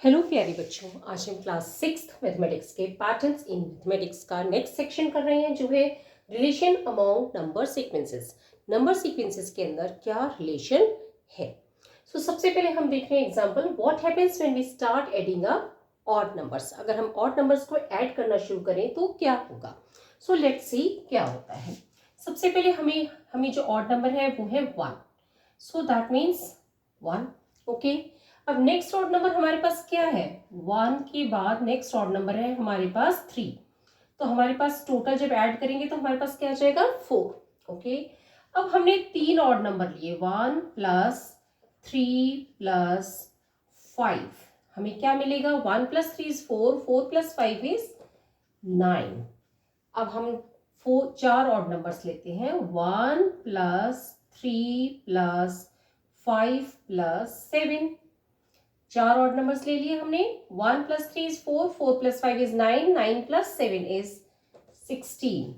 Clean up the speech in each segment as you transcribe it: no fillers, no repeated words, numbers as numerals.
Hello प्यारे बच्चों, आज हम क्लास 6 मैथमेटिक्स के पैटर्न्स इन मैथमेटिक्स का नेक्स्ट सेक्शन कर रहे हैं जो है relation among number sequences. Number sequences के अंदर क्या रिलेशन है। सबसे पहले हम देख रहे हैं example, what happens when we start adding a odd numbers. अगर हम ऑड नंबर्स को ऐड करना शुरू करें तो क्या होगा। लेट्स सी क्या होता है। सबसे पहले हमें जो ऑड नंबर है वो है 1, दैट मीन्स 1। ओके, अब नेक्स्ट ऑड नंबर हमारे पास क्या है, 1 के बाद नेक्स्ट ऑड नंबर है हमारे पास 3। तो हमारे पास टोटल जब ऐड करेंगे तो हमारे पास क्या आ जाएगा 4। ओके, अब हमने 3 ऑड नंबर लिए, 1 प्लस 3 प्लस 5। हमें क्या मिलेगा, 1 प्लस 3 इज 4, 4 प्लस 5 इज 9। अब हम 4 ऑड नंबर्स लेते हैं, 1 plus 3 plus 5 plus 7। 4 odd numbers ले लिए हमने, 1 plus 3 is 4, 4 plus 5 is 9, 9 plus 7 is 16।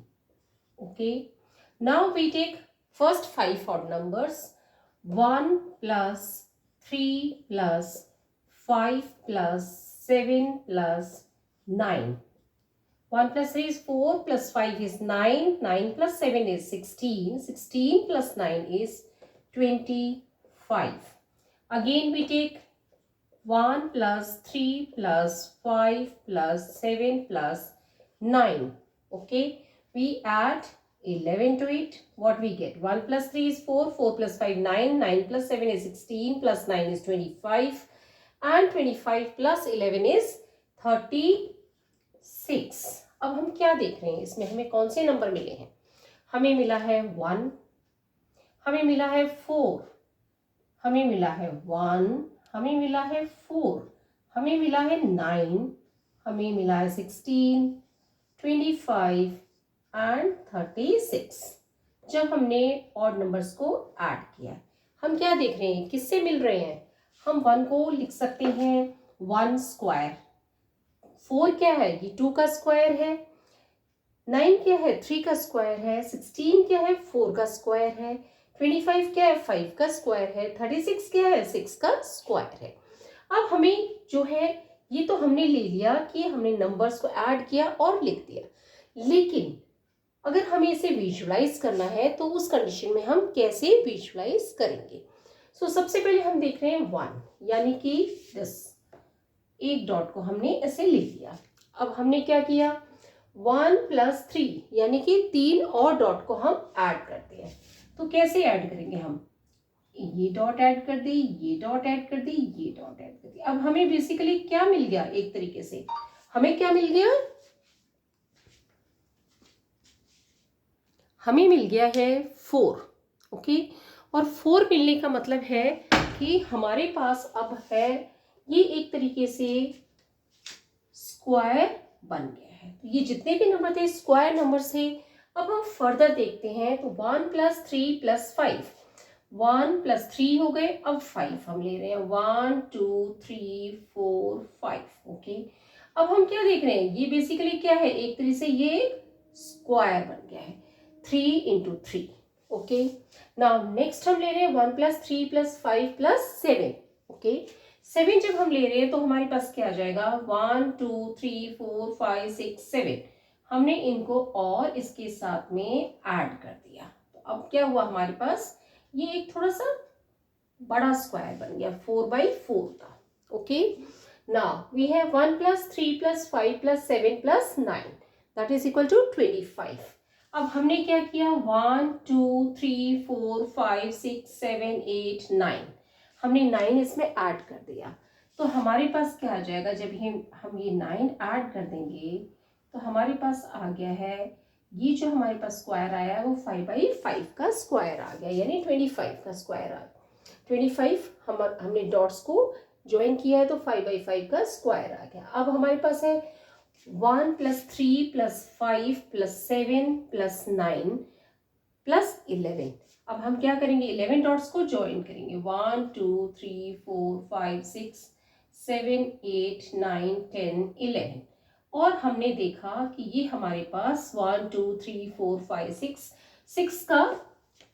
Okay, now we take first 5 odd numbers, 1 plus 3 plus 5 plus 7 plus 9। 1 plus 3 is 4, plus 5 is 9, 9 plus 7 is 16, 16 plus 9 is 25. Again we take 1 plus 3 plus 5 plus 7 plus 9. Okay, we add 11 to it. What we get? 1 plus 3 is 4, 4 plus 5 9, 9 plus 7 is 16, plus 9 is 25, and 25 plus 11 is 36. अब हम क्या देख रहे हैं, इसमें हमें कौन से नंबर मिले हैं। हमें मिला है 1, हमें मिला है 4, हमें मिला है 1, हमें मिला है 4, हमें मिला है 9, हमें मिला है 16, 25 एंड 36। जब हमने ऑड नंबर्स को ऐड किया, हम क्या देख रहे हैं, किससे मिल रहे हैं। हम 1 को लिख सकते हैं 1 स्क्वायर, 4 क्या है, ये 2 का स्क्वायर है, 9 क्या है, 3 का स्क्वायर है, 16 क्या है, 4 का स्क्वायर है, 25 क्या है, 5 का स्क्वायर है, 36 क्या है, 6 का स्क्वायर है। अब हमें जो है, ये तो हमने ले लिया कि हमने नंबर्स को ऐड किया और लिख दिया, लेकिन अगर हमें इसे विजुअलाइज करना है तो उस कंडीशन में हम कैसे विजुअलाइज करेंगे। सबसे पहले हम देख रहे हैं 1, यानी कि दिस एक डॉट को हमने ऐसे ले लिया। अब हमने क्या किया, 1 प्लस 3 यानी कि 3 और डॉट को हम ऐड करते हैं। तो कैसे ऐड करेंगे हम, ये डॉट ऐड कर दी, ये डॉट ऐड कर दी, ये डॉट ऐड कर दी। अब हमें बेसिकली क्या मिल गया, एक तरीके से हमें क्या मिल गया, हमें मिल गया है 4। ओके, और 4 मिलने का मतलब है कि हमारे पास अब है ये एक तरीके से स्क्वायर बन गया है। तो ये जितने भी नंबर थे स्क्वायर नंबर से। अब हम फर्दर देखते हैं, तो 1 प्लस 3 प्लस 5, 1 प्लस 3 हो गए, अब 5 हम ले रहे हैं, 1 2 3 4 5। ओके, अब हम क्या देख रहे हैं, ये बेसिकली क्या है, एक तरीके से ये स्क्वायर बन गया है, 3 इंटू 3। ओके, नाउ नेक्स्ट हम ले रहे हैं 1 प्लस 3 प्लस 5 प्लस 7। ओके, 7 जब हम ले रहे हैं तो हमारे पास क्या आ जाएगा, 1 2 3 4 5 6 7। हमने इनको और इसके साथ में ऐड कर दिया, तो अब क्या हुआ, हमारे पास ये एक थोड़ा सा बड़ा स्क्वायर बन गया, 4/4 का। Okay, now we have 1 plus 3 plus 5 plus 7 plus 9, that is equal to 25। अब हमने क्या किया, 1 2 3 4 5 6 7 8 9, हमने 9 इसमें ऐड कर दिया। तो हमारे पास क्या आ जाएगा, जब हम ये 9 ऐड कर देंगे तो हमारे पास आ गया है, ये जो हमारे पास स्क्वायर आया है वो 5/5 का स्क्वायर आ गया, यानी 25 का स्क्वायर आ गया। 25 हमने डॉट्स को ज्वाइन किया है तो 5/5 का स्क्वायर आ गया। अब हमारे पास है 1 plus 3 plus 5 plus 7 plus 9 plus 11। अब हम क्या करेंगे, 11 डॉट्स को ज्वाइन करेंगे, 1 2 3 4 5 6 7 8 9 10 11। और हमने देखा कि ये हमारे पास 1 2 3 4 5 6 का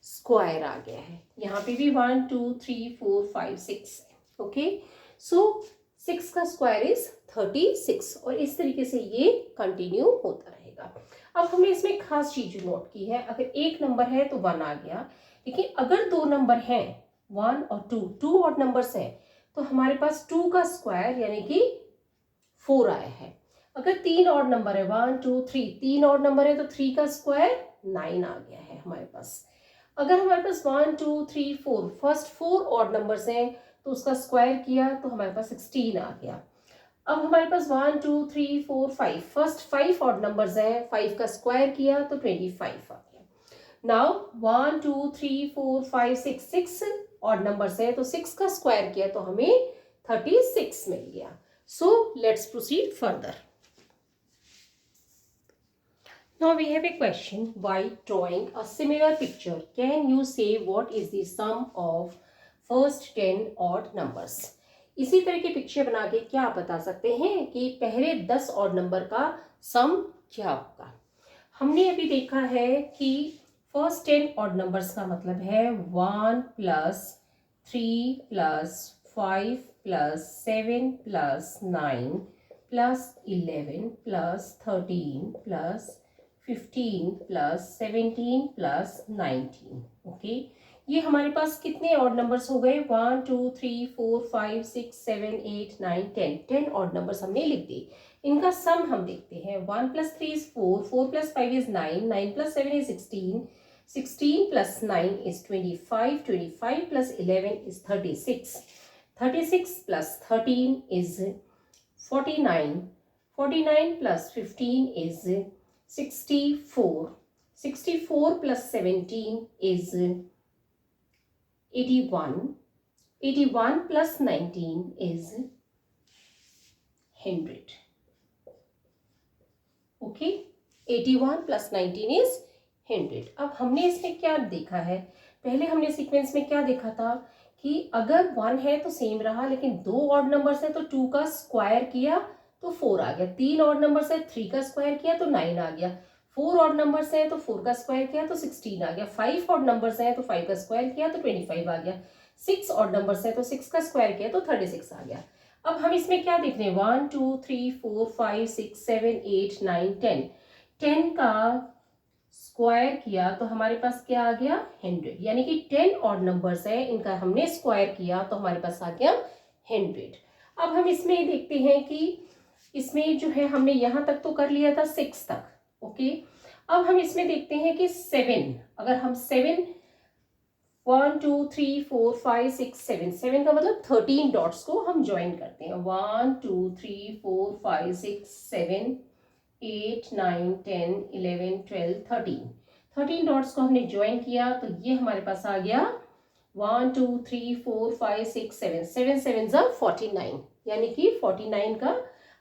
स्क्वायर आ गया है। यहाँ पे भी 1 2 3 4 5 6। ओके, सो 6 का स्क्वायर इज 36 और इस तरीके से ये कंटिन्यू होता रहेगा। अब हमने इसमें खास चीज नोट की है, अगर एक नंबर है तो 1 आ गया, लेकिन अगर दो नंबर हैं 1 और 2, टू ऑड नंबर्स हैं तो हमारे पास 2 का स्क्वायर यानी कि 4 आया है। अगर तीन ऑड नंबर है 1 2 3, तीन ऑड नंबर है तो 3 का स्क्वायर 9 आ गया है हमारे पास। अगर हमारे पास 1 2 3 4 फर्स्ट 4 ऑड नंबर्स हैं तो उसका स्क्वायर किया तो हमारे पास 16 आ गया। अब हमारे पास 1 2 3 4 5 फर्स्ट 5 ऑड नंबर्स हैं, 5 का स्क्वायर किया तो 25 आ गया। नाउ 1 2 3 4 5 6, 6 ऑड नंबर्स हैं तो 6 का स्क्वायर किया तो हमें 36 मिल गया। So let's proceed further. Now we have a question. By drawing a similar picture, can you say what is the sum of first 10 odd numbers? इसी तरह की पिक्चर बना के क्या आप बता सकते हैं कि पहले 10 ऑड नंबर का सम क्या होगा? हमने अभी देखा है कि फर्स्ट 10 ऑड नंबर्स का मतलब है 1 plus 3 plus 5 plus 7 plus 9 plus 11 plus 13 plus 15 plus 17 plus 19। Okay, ये हमारे पास कितने ऑड नंबर्स हो गए? 1 2 3 4 5 6 7 8 9 10, 10 ऑड नंबर्स हमने लिख दिए। इनका सम हम देखते हैं। 1 plus 3 is 4, 4 plus 5 is 9, 9 plus 7 is 16, 16 plus 9 is 25, 25 plus 11 is 36, 36 plus 13 is 49, 49 plus 15 is 64, 64 plus 17 is 81, 81 plus 19 is 100. Okay, 81 plus 19 is 100। अब हमने इसमें क्या देखा है? पहले हमने सीक्वेंस में क्या देखा था कि अगर 1 है तो सेम रहा, लेकिन दो ऑड नंबर्स है तो 2 का स्क्वायर किया तो 4 आ गया, तीन ऑड नंबर्स है 3 का स्क्वायर किया तो 9 आ गया, 4 ऑड नंबर्स है तो 4 का स्क्वायर किया तो 16 आ गया, 5 ऑड नंबर्स है तो 5 का स्क्वायर किया तो 25 आ गया, 6 ऑड नंबर्स है तो 6 का स्क्वायर किया तो 36 आ गया। अब हम इसमें क्या देख रहे हैं? 1 2 3 4 5 6 7 8 9 10, 10 का स्क्वायर किया तो हमारे पास क्या आ गया? 100, यानी कि 10 ऑड नंबर्स है, इनका हमने स्क्वायर किया तो हमारे पास आ गया 100। अब हम इसमें देखते हैं कि इसमें जो है हमने यहां तक तो कर लिया था 6 तक। ओके, अब हम इसमें देखते हैं कि 7, अगर हम 7 1 2 3 4 5 6 7, 7 का मतलब 13 डॉट्स को हम ज्वाइन करते हैं। 1 2 3 4 5 6 7 8 9 10 11 12 13, 13 डॉट्स को हमने ज्वाइन किया तो ये हमारे पास आ गया 1 2 3 4 5 6 7, 7 7 जा 49, यानी कि 49 का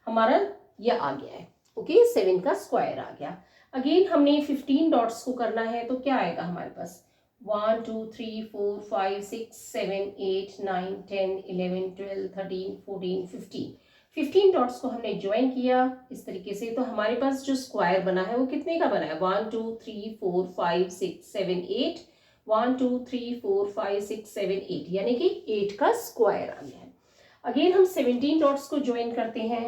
हमारा ये आ गया है। ओके, 7 का स्क्वायर आ गया। अगेन हमने 15 डॉट्स को करना है तो क्या आएगा हमारे पास? 1 2 3 4 5 6 7 8 9 10 11 12 13 14 15, 15 डॉट्स को हमने ज्वाइन किया इस तरीके से, तो हमारे पास जो स्क्वायर बना है वो कितने का बना है? 1 2 3 4 5 6 7 8, 1 2 3 4 5 6 7 8, यानी कि 8 का स्क्वायर आ गया है। अगेन हम 17 डॉट्स को ज्वाइन करते हैं।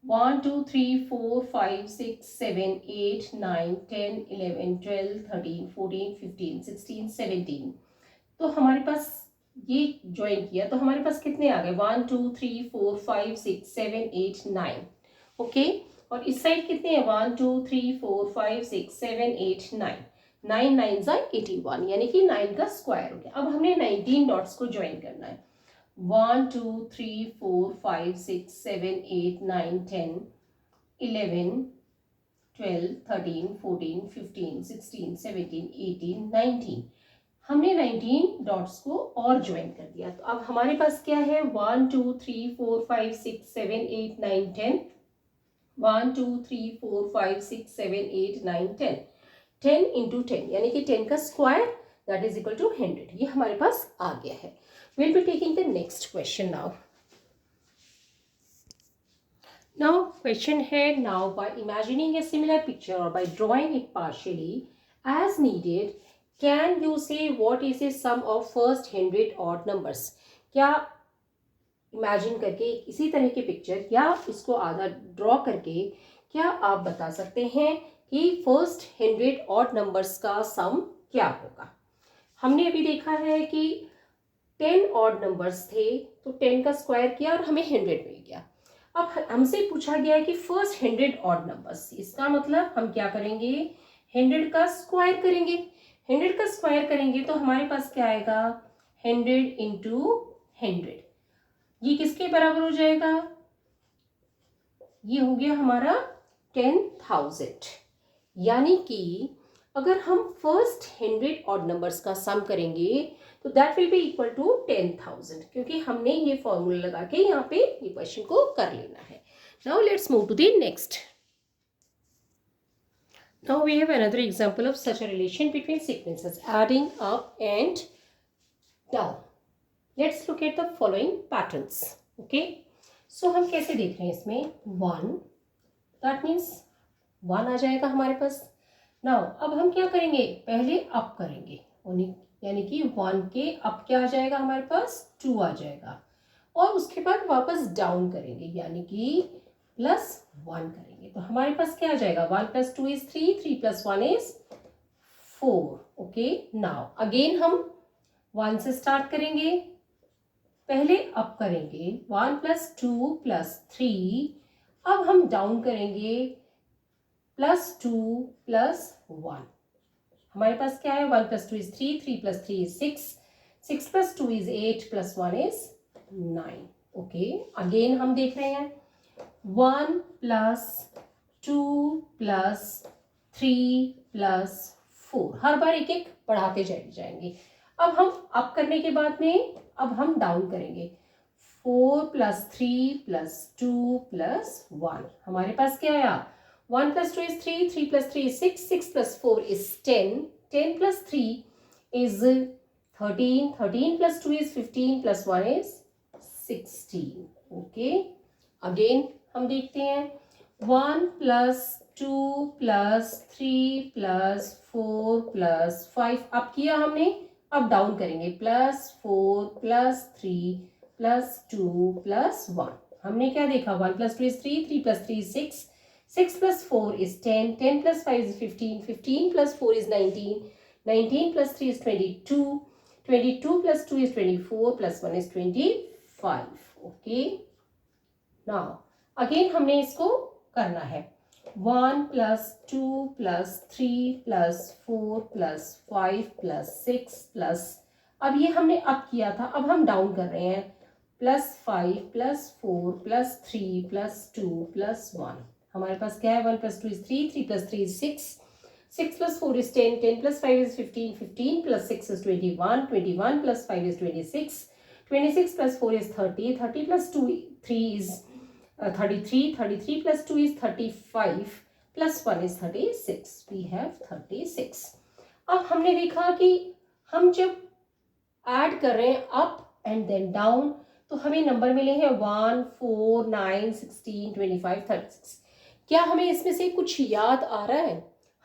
1 2 3 4 5 6 7 8 9 10 11 12 13 14 15 16 17, तो हमारे पास ये ज्वाइन किया तो हमारे पास कितने आ गए? 1 2 3 4 5 6 7 8 9। ओके, और इस साइड कितने हैं? 1 2 3 4 5 6 7 8 9, 9 9 जा 81, यानी कि 9 का स्क्वायर हो गया। अब हमने 19 डॉट्स को ज्वाइन करना है। 1 2 3 4 5 6 7 8 9 10 11 12 13 14 15 16 17 18 19, हमने 19 डॉट्स को और ज्वाइन कर दिया। तो अब हमारे पास क्या है? 1 2 3 4 5 6 7 8 9 10, 1 2 3 4 5 6 7 8 9 10, 10 इंटू 10, यानी कि 10 का square that is equal to 100, ये हमारे पास आ गया है। Will be taking the next question now. Now question है, now by imagining a similar picture or by drawing it partially as needed, can you say what is the sum of first 100 odd numbers? क्या imagine करके इसी तरह की picture या इसको आधा draw करके क्या आप बता सकते हैं कि फर्स्ट 100 ऑड नंबर्स का सम क्या होगा। हमने अभी देखा है कि 10 ऑड नंबर्स थे तो 10 का स्क्वायर किया और हमें 100 मिल गया। अब हमसे पूछा गया है कि फर्स्ट 100 ऑड नंबर्स, इसका मतलब हम क्या करेंगे, 100 का स्क्वायर करेंगे। 100 का स्क्वायर करेंगे तो हमारे पास क्या आएगा, 100 इंटू 100, ये किसके बराबर हो जाएगा, ये हो गया हमारा 10,000। यानी कि अगर हम फर्स्ट 100 ऑड नंबर्स का सम करेंगे तो that will be equal to 10,000, क्योंकि हमने ये फॉर्मूला लगा के यहाँ पे ये क्वेश्चन को कर लेना है। Now let's move to the next. Now we have another example of such a relation between sequences adding up and down. Let's look at the following patterns. Okay, so हम कैसे देख रहे हैं इसमें, 1, that means 1 आ जाएगा हमारे पास। Now अब हम क्या करेंगे, पहले अप करेंगे, यानी कि 1 के अप क्या आ जाएगा हमारे पास, 2 आ जाएगा, और उसके बाद वापस डाउन करेंगे यानी कि +1 करेंगे तो हमारे पास क्या आ जाएगा, 1 + 2 is 3, 3 + 1 is 4। Okay, now again हम 1 से स्टार्ट करेंगे, पहले अप करेंगे 1 + 2 + 3, अब हम डाउन करेंगे +2 + 1। हमारे पास क्या है, 1 + 2 is 3, 3 + 3 is 6, 6 + 2 is 8 + 1 is 9। Okay, again हम देख रहे हैं 1 + 2 + 3 + 4, हर बार एक एक बढ़ाते जाएंगे। अब हम अप करने के बाद में अब हम डाउन करेंगे, 4 + 3 + 2 + 1। हमारे पास क्या आया, 1 + 2 is 3, 3 + 3 is 6, 6 + 4 is 10, 10 + 3 is 13, 13 + 2 is 15 + 1 is 16। Okay, again हम देखते हैं 1 + 2 + 3 + 4 + 5, अब किया हमने, अब डाउन करेंगे +4 + 3 + 2 + 1। हमने क्या देखा, 1 + 2 is 3, 3 + 3 is 6, 6 + 4 is 10, 10 + 5 is 15, 15 + 4 is 19, 19 + 3 is 22, 22 + 2 is 24 + 1 is 25। Okay, now again हमने इसको करना है, 1 + 2 + 3 + 4 + 5 + 6 अब ये हमने अप किया था, अब हम डाउन कर रहे हैं, +5 + 4 + 3 + 2 + 1। हमारे पास क्या है, 1 + 2 is 3, 3 + 3 is 6, 6 + 4 is 10, 10 + 5 is 15, 15 + 6 is 21, 21 + 5 is 26, 26 + 4 is 30, 30 + 2 3 is 33, 33 + 2 is 35 + 1 is 36, we have 36। अब हमने देखा कि हम जब ऐड कर रहे हैं अप एंड देन डाउन तो हमें नंबर मिले हैं 1, 4, 9, 16, 25, 36। क्या हमें इसमें से कुछ याद आ रहा है,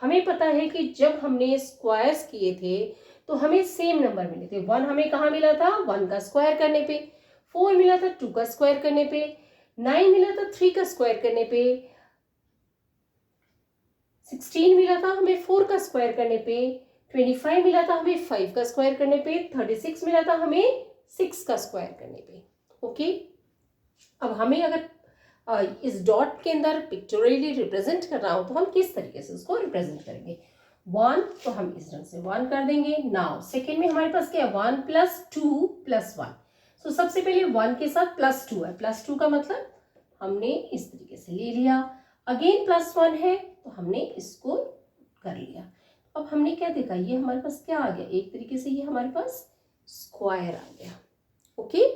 हमें पता है कि जब हमने स्क्वायर्स किए थे तो हमें सेम नंबर मिले थे। 1 हमें कहाँ मिला था, 1 का स्क्वायर करने पे, 4 मिला था 2 का स्क्वायर करने पे, 9 मिला था 3 का स्क्वायर करने पे, 16 मिला था हमें 4 का स्क्वायर करने पे, 25 मिला था हमें 5 का स्क्वायर करने पे, 36 मिला था हमें 6 का स्क्वायर करने पे। ओके, अब हमें अगर इस डॉट के अंदर पिक्चरली रिप्रेजेंट करना हो तो हम किस तरीके से उसको रिप्रेजेंट करेंगे, 1 तो हम इस ढंग से 1 कर देंगे। नाउ सेकेंड में हमारे पास क्या है, 1 + 2 + 1। सो सबसे पहले 1 के साथ +2 है, +2 का मतलब हमने इस तरीके से ले लिया, अगेन +1 है तो हमने इसको कर लिया। अब हमने क्या देखा, ये हमारे पास क्या आ गया, एक तरीके से ये हमारे पास स्क्वायर आ गया। ओके,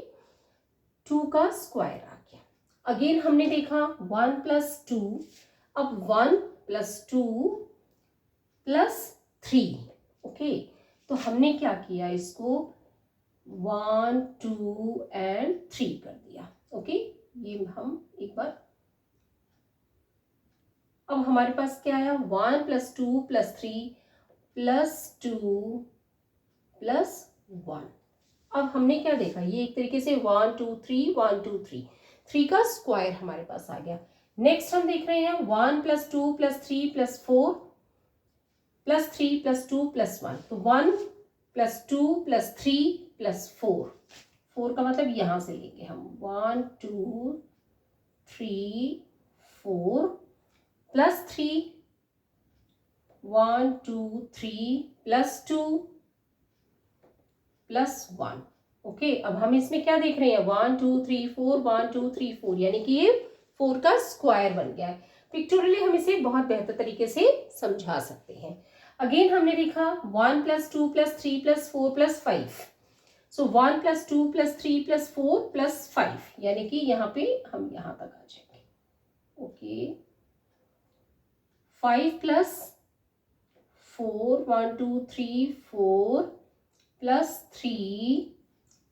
2 का स्क्वायर आ गया। अगेन हमने देखा 1 + 2, अब 1 + 2 + 3। ओके, तो हमने क्या किया, इसको 1, 2 एंड 3 कर दिया। ओके, ये हम एक बार, अब हमारे पास क्या आया, 1 + 2 + 3 + 2 + 1। अब हमने क्या देखा, ये एक तरीके से 1 2 3 1 2 3, 3 का स्क्वायर हमारे पास आ गया। नेक्स्ट हम देख रहे हैं 1 + 2 + 3 + 4 + 3 + 2 + 1, तो 1 + 2 + 3 + 4, 4 का मतलब यहाँ से लेंगे हम 1 2 3 4 + 3 1 2 3 + 2 + 1। ओके, अब हम इसमें क्या देख रहे हैं 1 2 3 4 1 2 3 4, यानी कि ये 4 का स्क्वायर बन गया है। पिक्टोरियली हम इसे बहुत बेहतर तरीके से समझा सकते हैं। अगेन हमने देखा 1 + 2 + 3 + 4 + 5, सो 1 + 2 + 3 + 4 + 5, यानी कि यहाँ पे हम यहाँ तक आ जाएंगे। ओके, 5 + 4 1 2 3 4 + 3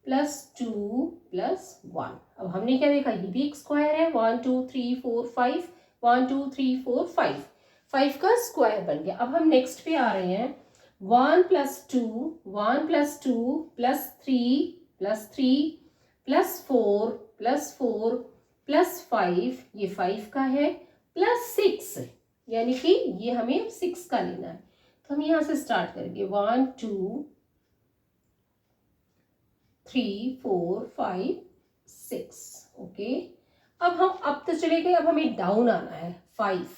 + 2 + 1। अब हमने क्या देखा, ये भी एक स्क्वायर है, 1 2 3 4 5 1 2 3 4 5, 5 का स्क्वायर बन गया। अब हम नेक्स्ट पे आ रहे हैं 1 + 2 1 + 2 + 3 + 3 + 4 + 4 + 5, ये 5 का है, +6, यानी कि ये हमें 6 का लेना है। तो हम यहाँ से स्टार्ट करेंगे 1 2 3 4 5 6। ओके, अब तो चले गए, अब हमें डाउन आना है 5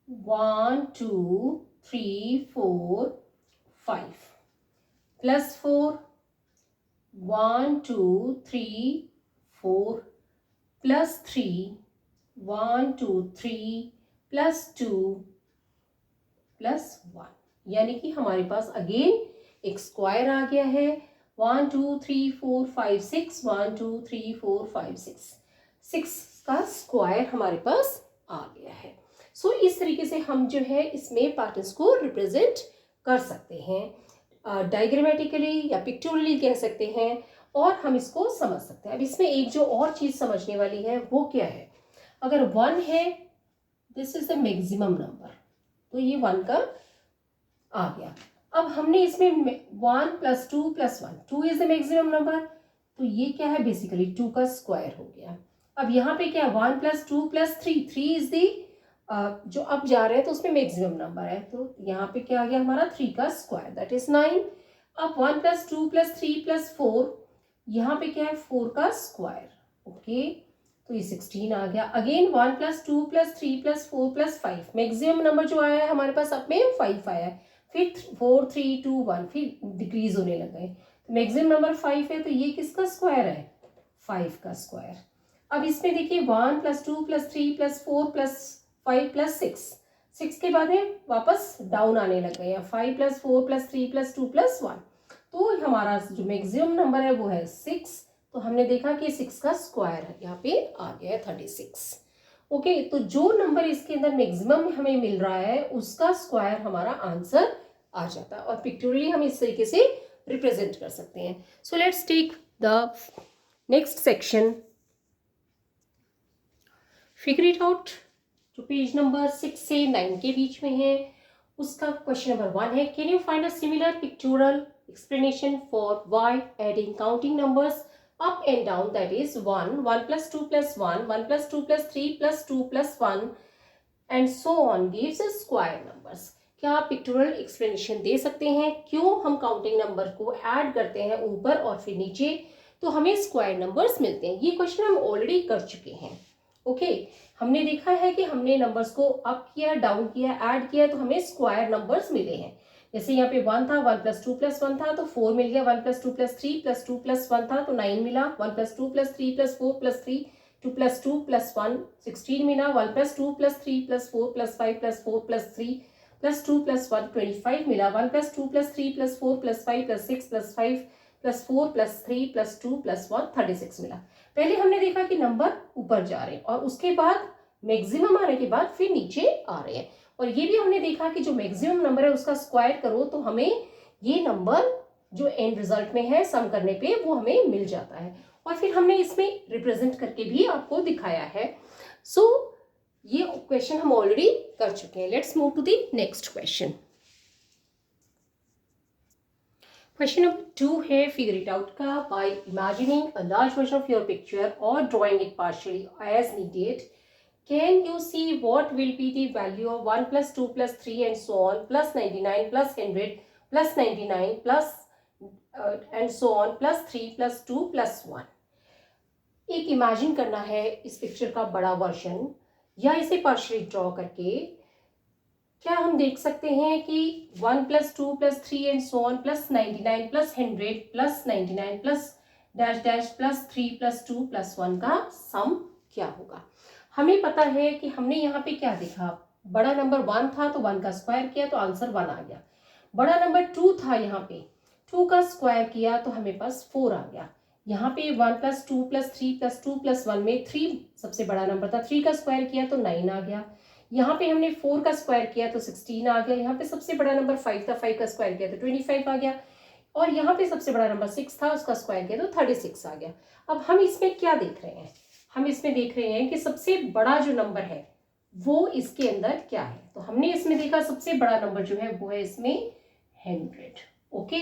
1 2 3 4 5 +4 1 2 3 4 +3 1 2 3 +2 +1, यानी कि हमारे पास अगेन एक स्क्वायर आ गया है 1 2 3 4 5 6 1 2 3 4 5 6, 6 का स्क्वायर हमारे पास आ गया है। सो इस तरीके से हम जो है इसमें पैटर्न्स को रिप्रेजेंट कर सकते हैं, डायग्रामेटिकली या पिक्टोरियली कह सकते हैं, और हम इसको समझ सकते हैं। अब इसमें एक जो और चीज समझने वाली है वो क्या है, अगर 1 है, this is the maximum number, तो ये 1 का आ गया। अब हमने इसमें 1 + 2 + 1, 2 इज द मैक्सिमम नंबर, तो ये क्या है, बेसिकली 2 का स्क्वायर हो गया। अब यहाँ पे क्या 1 + 2 + 3, 3 इज दी जो अब जा रहे हैं तो उसमें मैक्सिमम नंबर है, तो यहाँ पे क्या आ गया हमारा 3 का स्क्वायर, दैट इज 9। अब 1 + 2 + 3 + 4, यहाँ पे क्या है 4 का स्क्वायर। ओके, तो ये 16 आ गया। अगेन 1 + 2 + 3 + 4 + 5, मैक्सिमम नंबर जो आया है हमारे पास अब में 5 आया है, फिर 4 3 2 1, फिर डिक्रीज होने लग गए, तो मैक्सिमम नंबर 5 है, तो ये किसका स्क्वायर है, 5 का स्क्वायर। अब इसमें देखिए 1 + 2 + 3 + 4 + 5 + 6, 6 के बाद है वापस डाउन आने लग गए हैं, 5 + 4 + 3 + 2 + 1, तो हमारा जो मैक्सिमम नंबर है वो है 6, तो हमने देखा कि 6 का स्क्वायर है यहाँ पे आ गया है 36। ओके, तो जो नंबर इसके अंदर मैक्सिमम हमें मिल रहा है उसका स्क्वायर हमारा आंसर आ जाता है, और पिक्टोरियली हम इस तरीके से रिप्रेजेंट कर सकते हैं। So let's take the next section, figure it out, जो पेज नंबर 6 से 9 के बीच में है, उसका क्वेश्चन नंबर 1 है, can you find a similar pictorial explanation for y adding counting numbers up and down, that is 1 1 + 2 + 1 1 + 2 + 3 + 2 + 1 and so on gives us square numbers। क्या आप pictorial explanation दे सकते हैं क्यों हम काउंटिंग नंबर को ऐड करते हैं ऊपर और फिर नीचे तो हमें स्क्वायर नंबर्स मिलते हैं। ये क्वेश्चन हम ऑलरेडी कर चुके हैं। ओके, हमने देखा है कि हमने नंबर्स को अप किया, डाउन किया, ऐड किया, तो हमें स्क्वायर नंबर्स मिले हैं। जैसे यहाँ पे 1 था, 1 + 2 + 1 था तो 4 मिल गया, 1 + 2 + 3 + 2 + 1 था तो 9 मिला, 1 + 2 + 3 + 4 + 3 2 + 2 + 1 16 मिला, 1 + 2 + 3 + 4 + 5 + 4 + 3 + 2 + 1 25 मिला, 1 + 2 + 3 + 4 + 5 + 6 + 5 + 4 + 3 + 2 + 1 36 मिला। पहले हमने देखा कि नंबर ऊपर जा रहे हैं और उसके बाद मैक्सिमम आने के बाद फिर नीचे आ रहे हैं, और ये भी हमने देखा कि जो मैक्सिमम नंबर है उसका स्क्वायर करो तो हमें ये नंबर जो एंड रिजल्ट में है सम करने पे वो हमें मिल जाता है, और फिर हमने इसमें रिप्रेजेंट करके भी आपको दिखाया है। सो ये क्वेश्चन हम ऑलरेडी कर चुके हैं। Let's move to the next question. Question number 2 है फिगर इट आउट का by imagining a large version of your picture और drawing it partially as needed can you see what will be the value of 1 + 2 + 3 and so on plus 99 plus 100 plus 99 plus and so on plus 3 + 2 + 1। एक imagine करना है इस picture का बड़ा version या इसे partially draw करके क्या हम देख सकते हैं कि 1 + 2 + 3 and so on plus 99 plus 100 plus 99 plus dash dash plus 3 + 2 + 1 का सम क्या होगा। हमें पता है कि हमने यहाँ पे क्या देखा, बड़ा नंबर 1 था तो 1 का स्क्वायर किया तो आंसर 1 आ गया। बड़ा नंबर 2 था, यहाँ पे 2 का स्क्वायर किया तो हमें पास 4 आ गया। यहाँ पे 1 + 2 + 3 + 2 + 1 में 3 सबसे बड़ा नंबर था, 3 का स्क्वायर किया तो 9 आ गया। यहाँ पे हमने 4 का स्क्वायर किया तो 16 आ गया। यहाँ पे सबसे बड़ा नंबर 5 था, 5 का स्क्वायर किया तो 25 आ गया। और यहाँ पे सबसे बड़ा नंबर 6 था, उसका स्क्वायर किया तो 36 आ गया। अब हम इसमें क्या देख रहे हैं, हम इसमें देख रहे हैं कि सबसे बड़ा जो नंबर है वो इसके अंदर क्या है। तो हमने इसमें देखा सबसे बड़ा नंबर जो है वो है इसमें 100। ओके,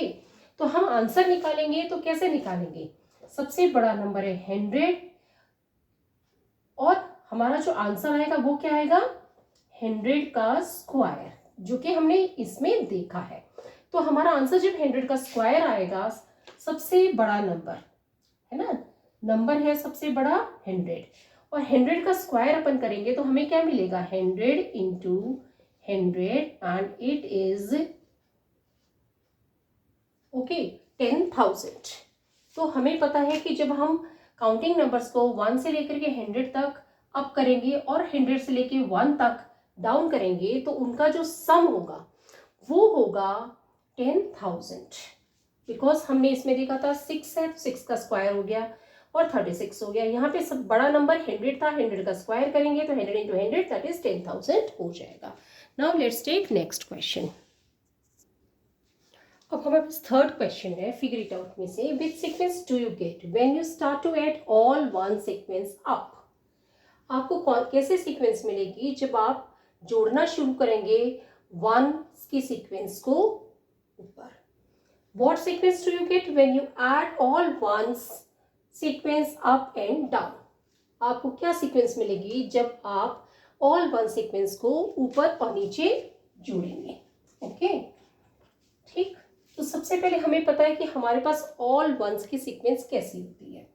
तो हम आंसर निकालेंगे तो कैसे निकालेंगे, सबसे बड़ा नंबर है 100 और हमारा जो आंसर आएगा वो क्या आएगा, 100 का स्क्वायर, जो कि हमने इसमें देखा है। तो हमारा आंसर जब 100 का स्क्वायर आएगा, सबसे बड़ा नंबर है ना, नंबर है सबसे बड़ा 100 और 100 का स्क्वायर अपन करेंगे तो हमें क्या मिलेगा, 100 × 100 एंड इट इज ओके 10,000। तो हमें पता है कि जब हम काउंटिंग नंबर्स को 1 से लेकर के 100 तक अप करेंगे और 100 से लेके 1 तक डाउन करेंगे तो उनका जो सम होगा वो होगा 10,000। बिकॉज हमने इसमें देखा था 6 है, 6 का स्क्वायर हो गया और 36 हो गया। यहाँ पे सब बड़ा नंबर 100 था, 100 का स्क्वायर करेंगे तो 100 × 100 दैट इज 10,000 हो जाएगा। Now let's take next question. अब हमारे पास थर्ड क्वेश्चन है फिगर इट आउट में से, which sequence do you get when you start to add all one sequence up. आपको कैसे सीक्वेंस मिलेगी जब आप जोड़ना शुरू करेंगे वन की सीक्वेंस को ऊपर। What sequence do you get when you add all ones sequence up and down? आपको क्या सीक्वेंस मिलेगी जब आप all one sequence को ऊपर और नीचे जोड़ेंगे। ओके ठीक, तो सबसे पहले हमें पता है कि हमारे पास all ones की सीक्वेंस कैसी होती है।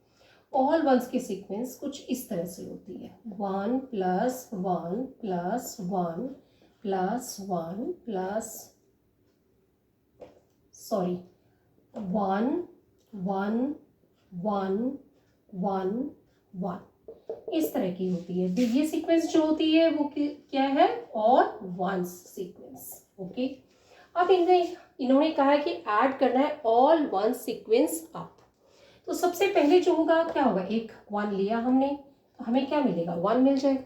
ऑल वंस की सीक्वेंस कुछ इस तरह से होती है, 1 + 1 + 1 + 1 प्लस 1 1 1 1 1 इस तरह की होती है। तो ये सीक्वेंस जो होती है वो क्या है, ऑल वंस सीक्वेंस। ओके, अब इन्होंने कहा है कि ऐड करना है ऑल वन सीक्वेंस अप। तो सबसे पहले जो होगा क्या होगा, एक 1 लिया हमने तो हमें क्या मिलेगा, 1 मिल जाएगा।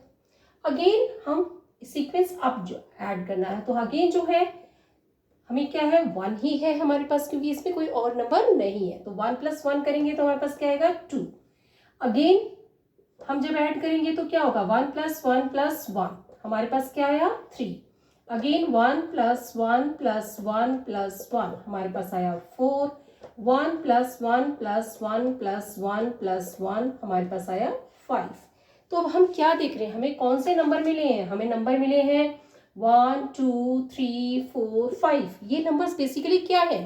अगेन हम सीक्वेंस अप जो ऐड करना है तो अगेन जो है हमें क्या है, 1 ही है हमारे पास, क्योंकि इसमें कोई और नंबर नहीं है। तो 1 + 1 करेंगे तो हमारे पास क्या आएगा, 2। अगेन हम जब ऐड करेंगे तो क्या होगा, 1 + 1 + 1 हमारे पास क्या आया, 3। अगेन 1 + 1 + 1 + 1 हमारे पास आया 4। 1 + 1 + 1 + 1 + 1 हमारे पास आया 5। तो अब हम क्या देख रहे हैं, हमें कौन से नंबर मिले हैं, हमें नंबर मिले हैं 1 2 3 4 5। ये नंबर्स बेसिकली क्या है,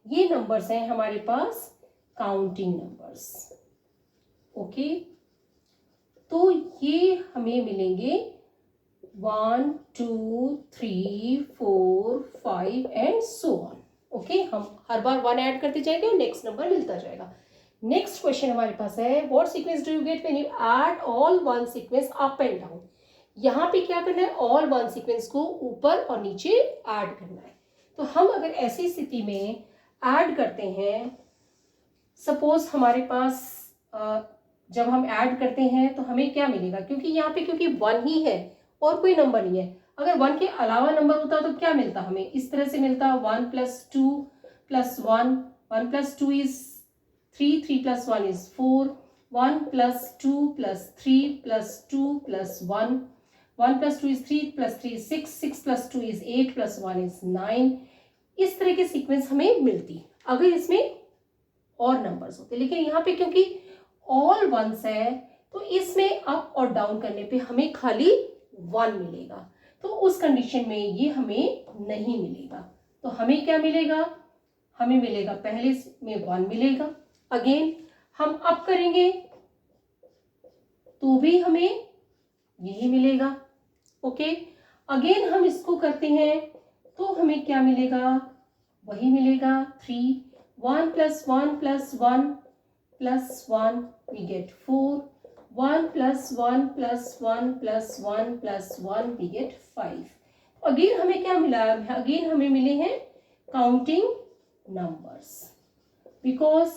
ये नंबर्स हैं हमारे पास काउंटिंग नंबर्स। ओके, तो ये हमें मिलेंगे 1 2 3 4 5 एंड सो ऑन। ओके, हम हर बार 1 ऐड करते जाएंगे और नेक्स्ट नंबर मिलता जाएगा। नेक्स्ट क्वेश्चन हमारे पास है, what sequence do you get when you add all one sequence up and down. यहाँ पे क्या करना है, ऑल वन सीक्वेंस को ऊपर और नीचे ऐड करना है। तो हम अगर ऐसी स्थिति में ऐड करते हैं, सपोज हमारे पास जब हम ऐड करते हैं तो हमें क्या मिलेगा, क्योंकि यहाँ पे क्योंकि 1 ही है और कोई नंबर नहीं है। अगर 1 के अलावा नंबर होता तो क्या मिलता, हमें इस तरह से मिलता 1 + 2 + 1 1 + 2 is 3 3 + 1 is 4 1 + 2 + 3 + 2 + 1 1 + 2 is 3 + 3 is 6 6 + 2 is 8 + 1 is 9। इस तरह की सीक्वेंस हमें मिलती। अगर इसमें और नंबर्स होते, लेकिन यहाँ पे क्योंकि ऑल वंस है तो इसमें अप और डाउन करने पे हमें खाली 1 मिलेगा, तो उस कंडीशन में ये हमें नहीं मिलेगा। तो हमें क्या मिलेगा, हमें मिलेगा पहले में 1 मिलेगा। अगेन हम अप करेंगे तो भी हमें यही मिलेगा। ओके, अगेन हम इसको करते हैं तो हमें क्या मिलेगा, वही मिलेगा 3, 1 + 1 + 1 + 1 we get 4, 1 + 1 + 1 + 1 + 1 we get 5। Again हमें क्या मिला, अगेन हमें मिले हैं काउंटिंग नंबर्स, बिकॉज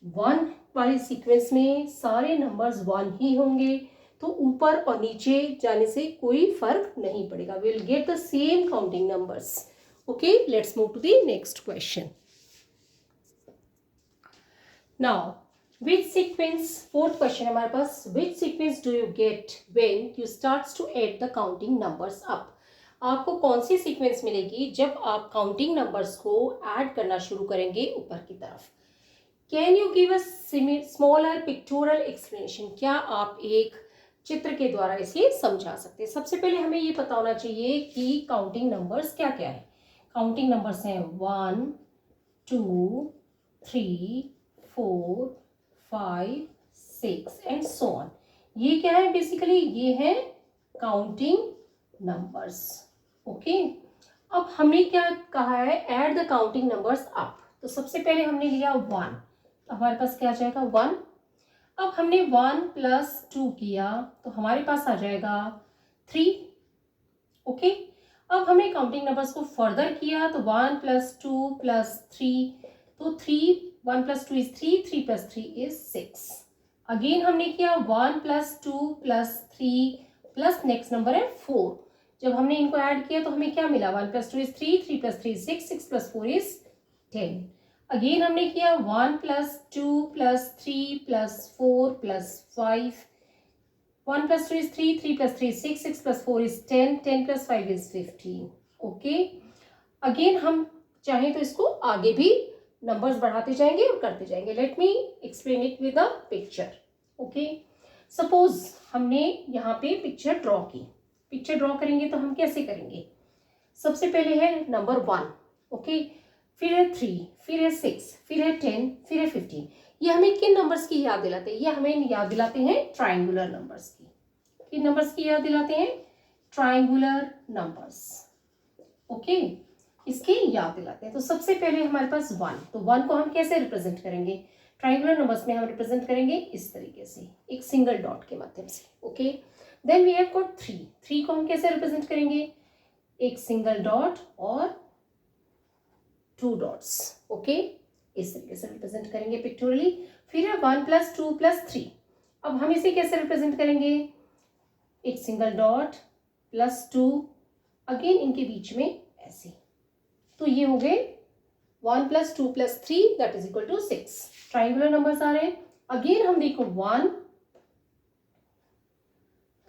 1 वाले सीक्वेंस में सारे नंबर्स 1 ही होंगे, तो ऊपर और नीचे जाने से कोई फर्क नहीं पड़ेगा, we will get the same counting numbers. Okay, let's move to the next question. Now which sequence, fourth question हमारे पास, which sequence do you get when you starts to add the counting numbers up. आपको कौन C sequence मिलेगी जब आप counting numbers को add करना शुरू करेंगे ऊपर की तरफ। Can you give a smaller pectoral explanation, क्या आप एक चित्र के द्वारा इसे समझा सकते हैं। सबसे पहले हमें ये पता होना चाहिए कि काउंटिंग नंबर्स क्या क्या है। काउंटिंग नंबर्स हैं 1, 2, 3, 4, 5, 6 एंड सो ऑन। ये क्या है, बेसिकली ये है काउंटिंग नंबर्स। ओके, अब हमने क्या कहा है, add the counting numbers up. तो सबसे पहले हमने लिया 1, हमारे पास क्या आ जाएगा 1। अब हमने 1 + 2 किया तो हमारे पास आ जाएगा 3। ओके, अब हमें काउंटिंग नंबर्स को फर्दर किया तो 1 + 2 + 3, तो 3, 1 + 2 is 3, 3 + 3 is 6। अगेन हमने किया 1 + 2 + 3 प्लस नेक्स्ट नंबर है 4। जब हमने इनको ऐड किया तो हमें क्या मिला, 1 + 2 is 3, 3 + 3 is 6, 6 + 4 is 10। अगेन हमने किया 1 + 2 + 3 + 4 + 5, 1 + 2 is 3, 3 + 3 is 6, 6 + 4 is 10, 10 + 5 is 15। Okay, again हम चाहें तो इसको आगे भी नंबर्स बढ़ाते जाएंगे और करते जाएंगे। Let me explain it with a picture. Okay, suppose हमने यहाँ पे पिक्चर ड्रॉ की। पिक्चर ड्रॉ करेंगे तो हम कैसे करेंगे, सबसे पहले है नंबर 1, ओके, फिर है 3, फिर है 6, फिर है 10, फिर है 15। ये हमें किन नंबर्स की याद दिलाते हैं, ये हमें याद दिलाते हैं ट्राइंगुलर नंबर्स की। किन नंबर्स की याद दिलाते हैं, ट्राइंगुलर नंबर्स। ओके, इसकी याद दिलाते हैं। तो सबसे पहले हमारे पास 1, तो 1 को हम कैसे रिप्रेजेंट करेंगे, ट्राइंगुलर नंबर्स में हम रिप्रेजेंट करेंगे इस तरीके से, एक सिंगल डॉट के माध्यम से। Okay, then we have got 3, 3 को हम कैसे रिप्रेजेंट करेंगे, एक सिंगल डॉट और 2 डॉट्स। ओके, इस तरीके से रिप्रेजेंट करेंगे पिक्टोरली। फिर है 1 + 2 + 3, अब हम इसे कैसे रिप्रेजेंट करेंगे, एक सिंगल डॉट +2, अगेन इनके बीच में ऐसे। तो ये हो गए 1 + 2 + 3 that is equal to 6। Triangular numbers आ रहे हैं। अगेन हम देखो 1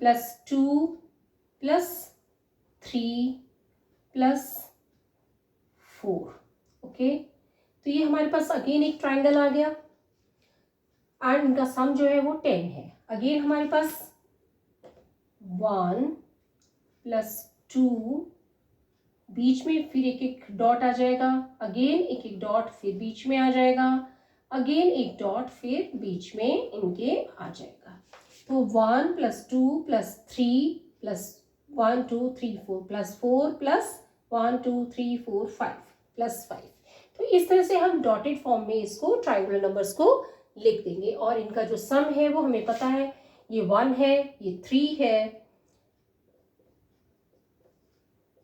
+ 2 + 3 + 4। ओके, तो ये हमारे पास अगेन एक ट्राइंगल आ गया एंड इनका सम जो है वो 10 है। अगेन हमारे पास 1 + 2, बीच में फिर एक एक डॉट आ जाएगा, अगेन एक एक डॉट फिर बीच में आ जाएगा, अगेन एक डॉट फिर बीच में इनके आ जाएगा। तो 1 + 2 + 3 + 1 2 3 4 + 4 + 1 2 3 4 5 + 5। तो इस तरह से हम डॉटेड फॉर्म में इसको ट्राइंगुलर नंबर्स को लिख देंगे और इनका जो सम है वो हमें पता है, ये 1 है, ये 3 है,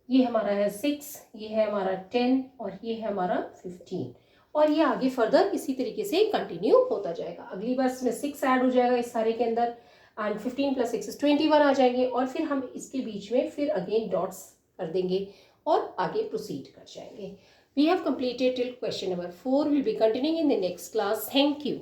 ये हमारा है 6, ये है हमारा 10 और ये है हमारा 15। और ये आगे फर्दर इसी तरीके से कंटिन्यू होता जाएगा। अगली बार इसमें 6 ऐड हो जाएगा इस सारे के अंदर एंड 15 + 6 is 21 आ जाएंगे और फिर हम इसके बीच में फिर अगेन डॉट्स कर देंगे और आगे प्रोसीड कर जाएंगे। We have completed till question number 4. We'll be continuing in the next class. Thank you.